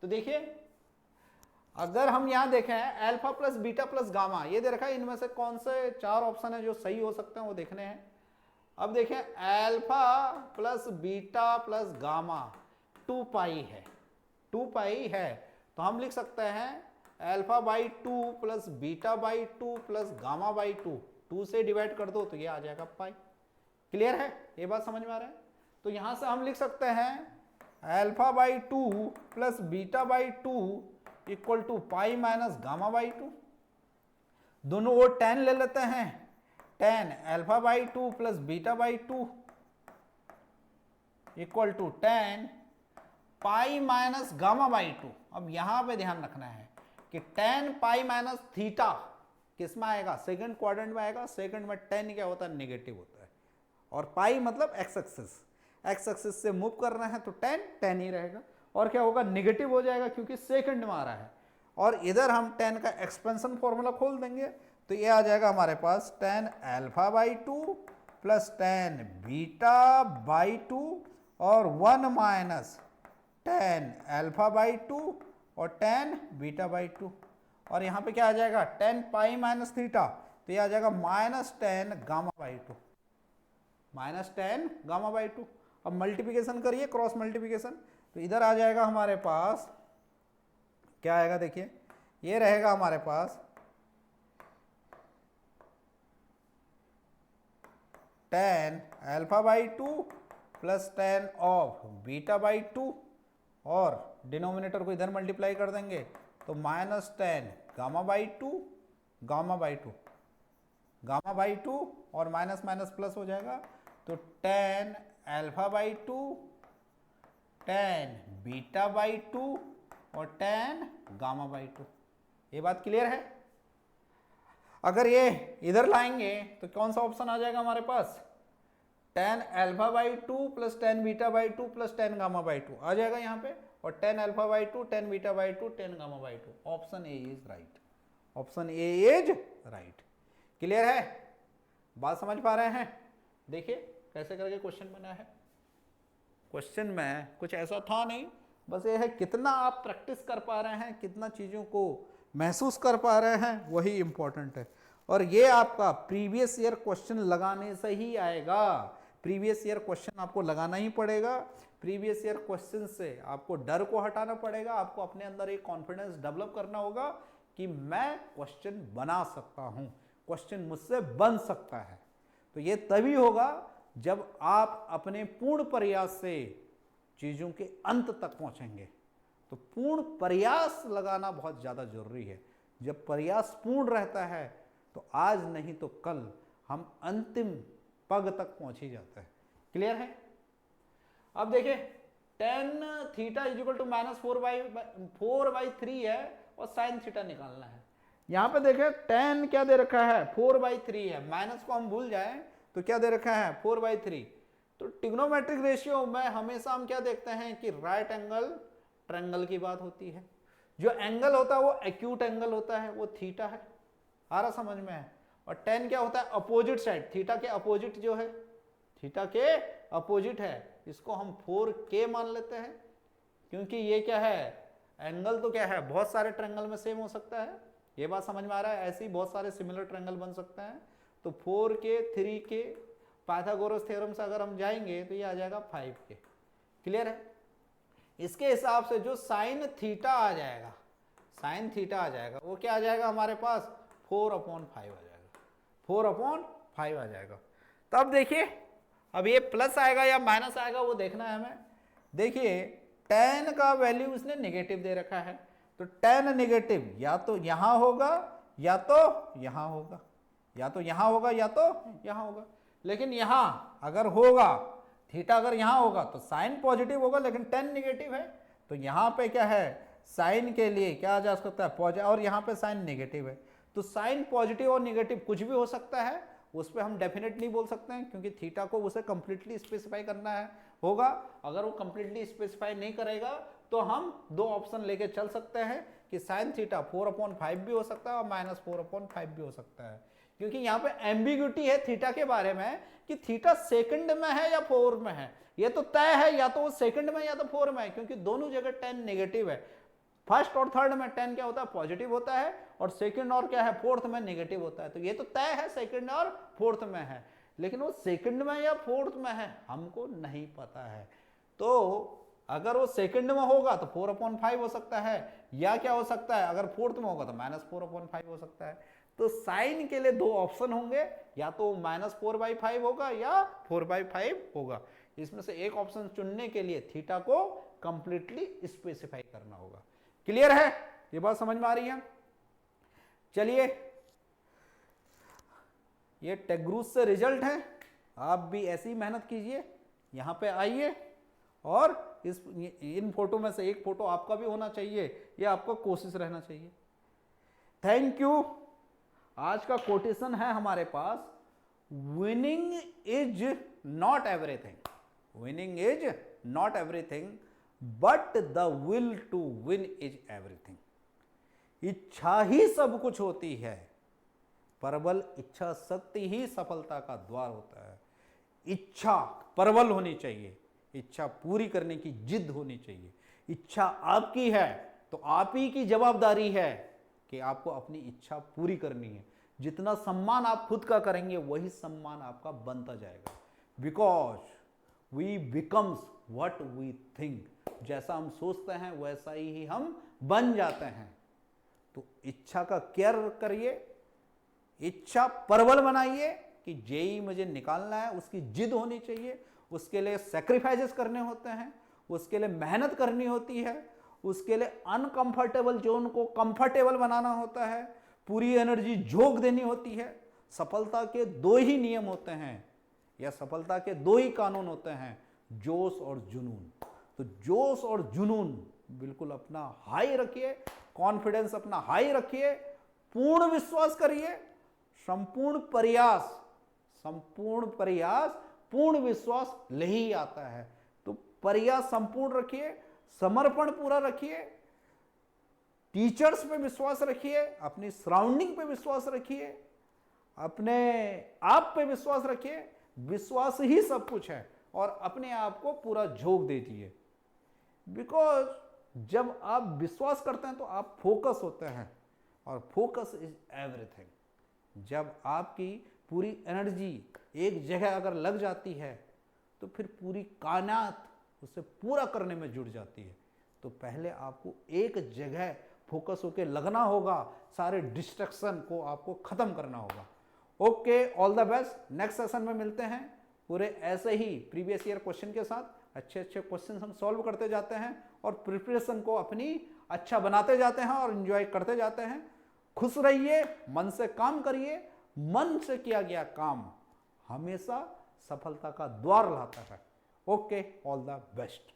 S1: तो देखिए, अगर हम यहां देखें alpha plus beta plus gamma, ये दे रखा है, इनमें से कौन से 4 ऑप्शन है जो सही हो सकते हैं वो देखने हैं। अब देखें, alpha plus beta plus gamma 2 पाई है, 2 पाई है, तो हम लिख सकते हैं alpha by 2 plus beta by 2 plus gamma by 2, 2 से डिवाइड कर दो तो ये आ जाएगा पाई। क्लियर है, ये बात समझ में आ रहा है। तो यहां से हम लिख सकते हैं alpha by 2 plus beta by 2 equal to pi minus gamma by 2। दोनों वो 10 ले लेते हैं, 10 alpha by 2 plus beta by 2 equal to 10 pi minus gamma by 2। अब यहां पे ध्यान रखना है कि 10 पाई माइनस थीटा किस में आएगा, सेकंड क्वाड्रेंट में आएगा। सेकंड में 10 क्या होता है, नेगेटिव होता है, और पाई मतलब एक्स एक्सिस, एक्स एक्सिस से मूव करना है तो 10 10 ही रहेगा, और क्या होगा, निगेटिव हो जाएगा क्योंकि सेकंड में आ रहा है। और इधर हम 10 का एक्सपेंशन फॉर्मूला खोल देंगे तो ये आ जाएगा हमारे पास 10 alpha by 2 plus 10 beta by 2 और 1 माइनस 10 अल्फा बाई 2 और 10 बीटा बाई 2, और यहाँ पे क्या आ जाएगा 10 पाई माइनस थीटा, तो ये आ जाएगा minus 10 gamma by 2, minus 10 gamma by 2। अब मल्टीप्लिकेशन करिए, क्रॉस मल्टीप्लिकेशन, तो इधर आ जाएगा हमारे पास, क्या आएगा देखिए, ये रहेगा हमारे पास 10 alpha by 2 plus 10 of beta by 2, और डिनोमिनेटर को इधर मल्टीप्लाई कर देंगे तो minus 10 gamma by 2, gamma by 2, gamma by 2 और माइनस माइनस प्लस हो जाएगा, तो 10 अल्फा बाई 2, 10 बीटा बाई 2 और 10 गामा बाई 2। ये बात क्लियर है। अगर ये इधर लाएंगे तो कौन सा ऑप्शन आ जाएगा हमारे पास, 10 alpha by 2 plus 10 beta by 2 plus 10 gamma by 2 आ जाएगा यहाँ पे, और 10 alpha by 2 10 beta by 2 10 gamma by 2। Option A is right, option A is right. Clear है, बात समझ पा रहे हैं। देखिए कैसे करके क्वेश्चन बना है। क्वेश्चन में कुछ ऐसा था नहीं, बस ये है कितना आप प्रैक्टिस कर पा रहे हैं, कितना चीज़ों को महसूस कर पा रहे हैं, वही इंपॉर्टेंट है। और ये आपका प्रीवियस ईयर क्वेश्चन लगाने से ही आएगा, प्रीवियस ईयर क्वेश्चन आपको लगाना ही पड़ेगा। प्रीवियस ईयर क्वेश्चन से आपको डर को हटाना पड़ेगा, आपको अपने अंदर एक कॉन्फिडेंस डेवलप करना होगा कि मैं क्वेश्चन बना सकता हूँ, क्वेश्चन मुझसे बन सकता है। तो ये तभी होगा जब आप अपने पूर्ण प्रयास से चीज़ों के अंत तक पहुंचेंगे। तो पूर्ण प्रयास लगाना बहुत ज़्यादा जरूरी है। जब प्रयास पूर्ण रहता है तो आज नहीं तो कल हम अंतिम पग तक पहुंच ही जाते हैं। क्लियर है। अब देखिए tan theta is equal to minus 4/3 है और साइन थीटा निकालना है। यहां पे देखें tan क्या दे रखा है, 4/3 है, माइनस को हम भूल जाएं तो क्या दे रखा है 4/3। तो ट्रिग्नोमेट्रिक रेशियो में हमेशा हम क्या देखते हैं कि राइट एंगल ट्रायंगल की बात होती है। जो एंगल होता है वो एक्यूट एंगल होता है, वो थीटा है। आ रहा समझ में है। और tan क्या होता है अपोजिट साइड, थीटा के अपोजिट जो है, थीटा के अपोजिट है, इसको हम 4K मान लेते हैं क्योंकि ये क्या है एंगल, तो क्या है बहुत सारे ट्रायंगल में सेम हो सकता है। ये बात समझ में आ रहा है। ऐसे ही बहुत सारे सिमिलर ट्रायंगल बन सकते हैं। तो 4K 3K पाइथागोरस थ्योरम से अगर हम जाएंगे तो ये आ जाएगा 5K। क्लियर है। इसके हिसाब से जो साइन थीटा आ जाएगा, साइन थीटा आ जाएगा वो क्या आ जाएगा हमारे पास 4/5 आ जाएगा, 4/5 आ जाएगा। तब देखिए अब ये प्लस आएगा या माइनस आएगा वो देखना है हमें। देखिए tan का वैल्यू उसने नेगेटिव दे रखा है, तो tan नेगेटिव या तो यहां होगा या तो यहां होगा, या तो यहां होगा या तो यहां होगा। लेकिन यहां अगर होगा, थीटा अगर यहां होगा तो साइन पॉजिटिव होगा, लेकिन tan नेगेटिव है, तो यहां पे क्या है, साइन के लिए क्या आ जा सकता है पॉजिटिव, और यहां पे साइन नेगेटिव है, तो साइन पॉजिटिव और नेगेटिव कुछ भी हो सकता है, उस पर हम डेफिनेट नहीं बोल सकते हैं, क्योंकि थीटा को उसे कंप्लीटली स्पेसिफाई करना है होगा। अगर वो कंप्लीटली स्पेसिफाई नहीं करेगा तो हम दो ऑप्शन लेके चल सकते हैं कि साइन थीटा 4/5 भी हो सकता है और -4/5 भी हो सकता है, क्योंकि यहाँ पे एम्बिग्यूटी है थीटा के बारे में कि थीटा सेकंड में है या 4 में है। ये तो तय है या तो वो सेकंड में या तो 4 में है, क्योंकि दोनों जगह tan नेगेटिव है। फर्स्ट और थर्ड में tan क्या होता है, पॉजिटिव होता है, और सेकंड और क्या है, फोर्थ में नेगेटिव होता है। तो ये तो तय है सेकंड और फोर्थ में है, लेकिन वो सेकंड में या फोर्थ में है हमको नहीं पता है। तो अगर वो सेकंड में होगा तो 4/5 हो सकता है, या क्या हो सकता है, अगर फोर्थ में होगा तो -4/5 हो सकता है। तो साइन के लिए दो ऑप्शन होंगे, या तो -4/5 होगा या 4/5 होगा। इसमें से एक ऑप्शन चुनने के लिए थीटा को कंप्लीटली स्पेसिफाई करना होगा। क्लियर है, ये बात समझ में आ रही है। चलिए, ये टेग्रूस से रिजल्ट है, आप भी ऐसी मेहनत कीजिए, यहां पे आइए, और इन फोटो में से एक फोटो आपका भी होना चाहिए, ये आपका कोशिश रहना चाहिए। Thank you. आज का कोटेशन है हमारे पास, winning is not everything, winning is not everything but the will to win is everything. इच्छा ही सब कुछ होती है, प्रबल इच्छा शक्ति ही सफलता का द्वार होता है। इच्छा प्रबल होनी चाहिए, इच्छा पूरी करने की जिद होनी चाहिए। इच्छा आपकी है तो आप ही की जवाबदारी है कि आपको अपनी इच्छा पूरी करनी है। जितना सम्मान आप खुद का करेंगे वही सम्मान आपका बनता जाएगा, because we becomes what we think. जैसा हम सोचते हैं वैसा ही हम बन जाते हैं। तो इच्छा का केयर करिए, इच्छा प्रबल बनाइए कि जेई मुझे निकालना है, उसकी जिद होनी चाहिए, उसके लिए सैक्रिफाइसेस करने होते हैं, उसके लिए मेहनत करनी होती है, उसके लिए अनकंफर्टेबल जोन को कंफर्टेबल बनाना होता है, पूरी एनर्जी झोंक देनी होती है। सफलता के दो ही नियम होते हैं, या सफलता के दो ही कानून होते हैं, जोश और जुनून। तो जोश और जुनून बिल्कुल अपना हाई रखिए, कॉन्फिडेंस अपना हाई रखिए, पूर्ण विश्वास करिए, संपूर्ण प्रयास पूर्ण विश्वास ले ही आता है। तो प्रयास संपूर्ण रखिए, समर्पण पूरा रखिए, टीचर्स पे विश्वास रखिए, अपनी सराउंडिंग पे विश्वास रखिए, अपने आप पे विश्वास रखिए। विश्वास ही सब कुछ है, और अपने आप को पूरा झोंक दीजिए, बिकॉज जब आप विश्वास करते हैं तो आप फोकस होते हैं, और फोकस इज एवरीथिंग। जब आपकी पूरी एनर्जी एक जगह अगर लग जाती है तो फिर पूरी कायनात उसे पूरा करने में जुट जाती है। तो पहले आपको एक जगह फोकस होकर लगना होगा, सारे डिस्ट्रैक्शन को आपको खत्म करना होगा। Okay, all the best. Next session में मिलते हैं पूरे ऐसे ही प्रीवियस ईयर क्वेश्चन के साथ। अच्छे अच्छे क्वेश्चन हम सॉल्व करते जाते हैं और प्रिपरेशन को अपनी अच्छा बनाते जाते हैं और एंजॉय करते जाते हैं। खुश रहिए, मन से काम करिए, मन से किया गया काम हमेशा सफलता का द्वार लाता है। Okay, all the best.